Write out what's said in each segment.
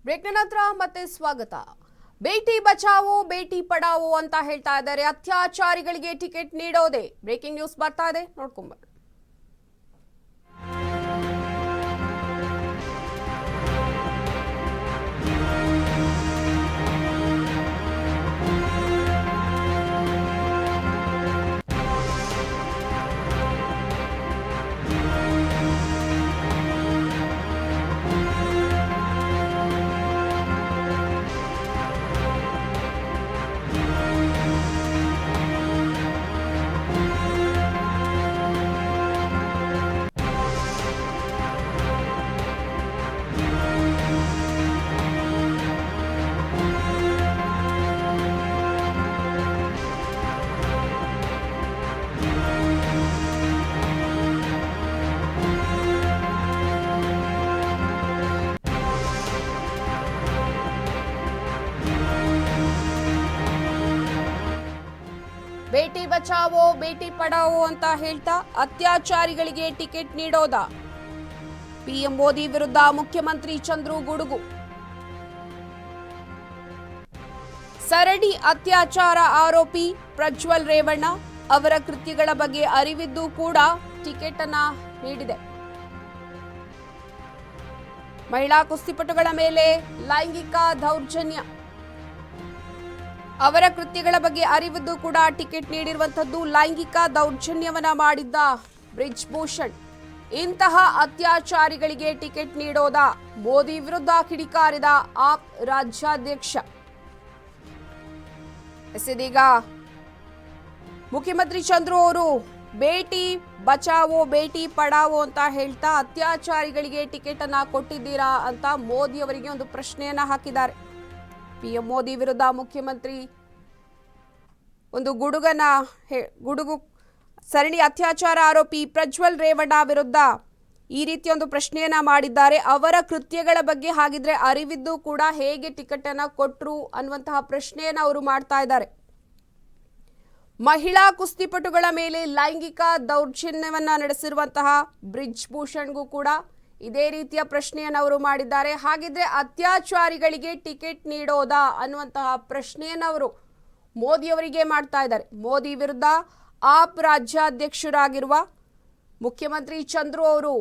ಬ್ರೇಕ್ನ ನಂತರ ಮತ್ತೆ ಸ್ವಾಗತ. ಬೇಟಿ ಬಚಾವೋ ಬೇಟಿ ಪಡಾವೋ ಅಂತ ಹೇಳ್ತಾ ಇದ್ದಾರೆ. ಅತ್ಯಾಚಾರಿಗಳಿಗೆ ಟಿಕೆಟ್ ನೀಡೋದೇ ಬ್ರೇಕಿಂಗ್ ನ್ಯೂಸ್ ಬರ್ತಾ ಇದೆ, ನೋಡ್ಕೊಂಬ. ಬೇಟಿ ಬಚಾವೋ ಬೇಟಿ ಪಡಾವೋ ಅಂತ ಹೇಳ್ತಾ ಅತ್ಯಾಚಾರಿಗಳಿಗೆ ಟಿಕೆಟ್ ನೀಡೋದಾ? ಪಿಎಂ ಮೋದಿ ವಿರುದ್ಧ ಮುಖ್ಯಮಂತ್ರಿ ಚಂದ್ರು ಗುಡುಗು. ಸರಣಿ ಅತ್ಯಾಚಾರ ಆರೋಪಿ ಪ್ರಜ್ವಲ್ ರೇವಣ್ಣ ಅವರ ಕೃತ್ಯಗಳ ಬಗ್ಗೆ ಅರಿವಿದ್ದು ಕೂಡ ಟಿಕೆಟ್ ಅನ್ನ ನೀಡಿದೆ. ಮಹಿಳಾ ಕುಸ್ತಿಪಟುಗಳ ಮೇಲೆ ಲೈಂಗಿಕ ದೌರ್ಜನ್ಯ, ಅವರ ಕೃತ್ಯಗಳ ಬಗ್ಗೆ ಅರಿವಿದ್ದು ಕೂಡ ಟಿಕೆಟ್ ನೀಡಿರುವಂತದ್ದು. ಲೈಂಗಿಕ ದೌರ್ಜನ್ಯವನ್ನ ಮಾಡಿದ್ದ ಬ್ರಿಜ್ ಭೂಷಣ್, ಇಂತಹ ಅತ್ಯಾಚಾರಿಗಳಿಗೆ ಟಿಕೆಟ್ ನೀಡೋದಾ? ಮೋದಿ ವಿರುದ್ಧ ಕಿಡಿಕಾರಿದ ಆಪ್ ರಾಜ್ಯಾಧ್ಯಕ್ಷ. ಇದೀಗ ಮುಖ್ಯಮಂತ್ರಿ ಚಂದ್ರು ಅವರು ಬೇಟಿ ಬಚಾವೋ ಬೇಟಿ ಪಡಾವೋ ಅಂತ ಹೇಳ್ತಾ ಅತ್ಯಾಚಾರಿಗಳಿಗೆ ಟಿಕೆಟ್ ಅನ್ನ ಕೊಟ್ಟಿದ್ದೀರಾ ಅಂತ ಮೋದಿ ಅವರಿಗೆ ಒಂದು ಪ್ರಶ್ನೆಯನ್ನ ಹಾಕಿದ್ದಾರೆ. ಪಿಎಂ ಮೋದಿ ವಿರುದ್ಧ ಮುಖ್ಯಮಂತ್ರಿ ಒಂದು ಗುಡುಗು. ಸರಣಿ ಅತ್ಯಾಚಾರ ಆರೋಪಿ ಪ್ರಜ್ವಲ್ ರೇವಣ್ಣ ವಿರುದ್ಧ ಈ ರೀತಿಯ ಒಂದು ಪ್ರಶ್ನೆಯನ್ನ ಮಾಡಿದ್ದಾರೆ. ಅವರ ಕೃತ್ಯಗಳ ಬಗ್ಗೆ ಹಾಗಿದ್ರೆ ಅರಿವಿದ್ದು ಕೂಡ ಹೇಗೆ ಟಿಕೆಟ್ ಅನ್ನ ಕೊಟ್ರು ಅನ್ನುವಂತಹ ಪ್ರಶ್ನೆಯನ್ನ ಅವರು ಮಾಡ್ತಾ ಇದ್ದಾರೆ. ಮಹಿಳಾ ಕುಸ್ತಿಪಟುಗಳ ಮೇಲೆ ಲೈಂಗಿಕ ದೌರ್ಜನ್ಯವನ್ನ ನಡೆಸಿರುವಂತಹ ಬ್ರಿಜ್ ಭೂಷಣ್ಗೂ ಕೂಡ ಇದೇ ರೀತಿಯ ಪ್ರಶ್ನೆಯನ್ನು ಅವರು ಮಾಡಿದ್ದಾರೆ. ಹಾಗಿದ್ರೆ ಅತ್ಯಾಚಾರಿಗಳಿಗೆ ಟಿಕೆಟ್ ನೀಡೋದಾ ಅನ್ನುವಂತಹ ಪ್ರಶ್ನೆಯನ್ನು ಅವರು ಮೋದಿ ಅವರಿಗೆ ಮಾಡ್ತಾ ಇದ್ದಾರೆ. ಮೋದಿ ವಿರುದ್ಧ ಆಪ್ ರಾಜ್ಯಾಧ್ಯಕ್ಷರಾಗಿರುವ ಮುಖ್ಯಮಂತ್ರಿ ಚಂದ್ರು ಅವರು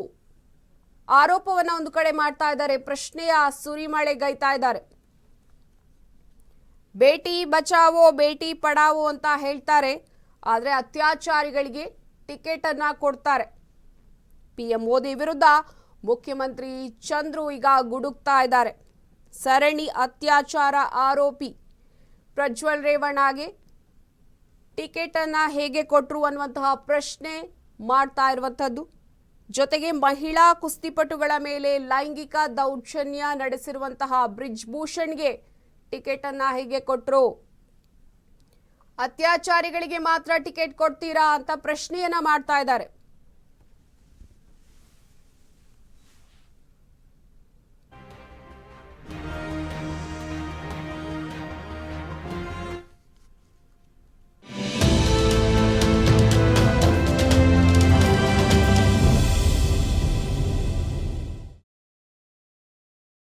ಆರೋಪವನ್ನು ಒಂದು ಕಡೆ ಮಾಡ್ತಾ ಇದ್ದಾರೆ, ಪ್ರಶ್ನೆಯ ಸುರಿಮಳೆಗೈತಾ ಇದ್ದಾರೆ. ಬೇಟಿ ಬಚಾವೋ ಬೇಟಿ ಪಡಾವೋ ಅಂತ ಹೇಳ್ತಾರೆ, ಆದರೆ ಅತ್ಯಾಚಾರಿಗಳಿಗೆ ಟಿಕೆಟ್ ಅನ್ನ ಕೊಡ್ತಾರೆ. ಪಿಎಂ ಮೋದಿ ವಿರುದ್ಧ ಮುಖ್ಯಮಂತ್ರಿ ಚಂದ್ರು ಈಗ ಗುಡುಕ್ತಾ ಇದ್ದಾರೆ. ಸರಣಿ ಅತ್ಯಾಚಾರ ಆರೋಪಿ ಪ್ರಜ್ವಲ್ ರೇವಣ್ಣಗೆ ಟಿಕೆಟ್ ಅನ್ನ ಹೇಗೆ ಕೊಟ್ರು ಅನ್ನುವಂತಹ ಪ್ರಶ್ನೆ ಮಾಡ್ತಾ ಇರುವಂತದ್ದು. ಜೊತೆಗೆ ಮಹಿಳಾ ಕುಸ್ತಿಪಟುಗಳ ಮೇಲೆ ಲೈಂಗಿಕ ದೌರ್ಜನ್ಯ ನಡೆಸಿರುವಂತಹ ಬ್ರಿಜ್ ಭೂಷಣ್ಗೆ ಟಿಕೆಟ್ ಅನ್ನ ಹೇಗೆ ಕೊಟ್ರು, ಅತ್ಯಾಚಾರಿಗಳಿಗೆ ಮಾತ್ರ ಟಿಕೆಟ್ ಕೊಡ್ತೀರಾ ಅಂತ ಪ್ರಶ್ನೆಯನ್ನ ಮಾಡ್ತಾ ಇದ್ದಾರೆ.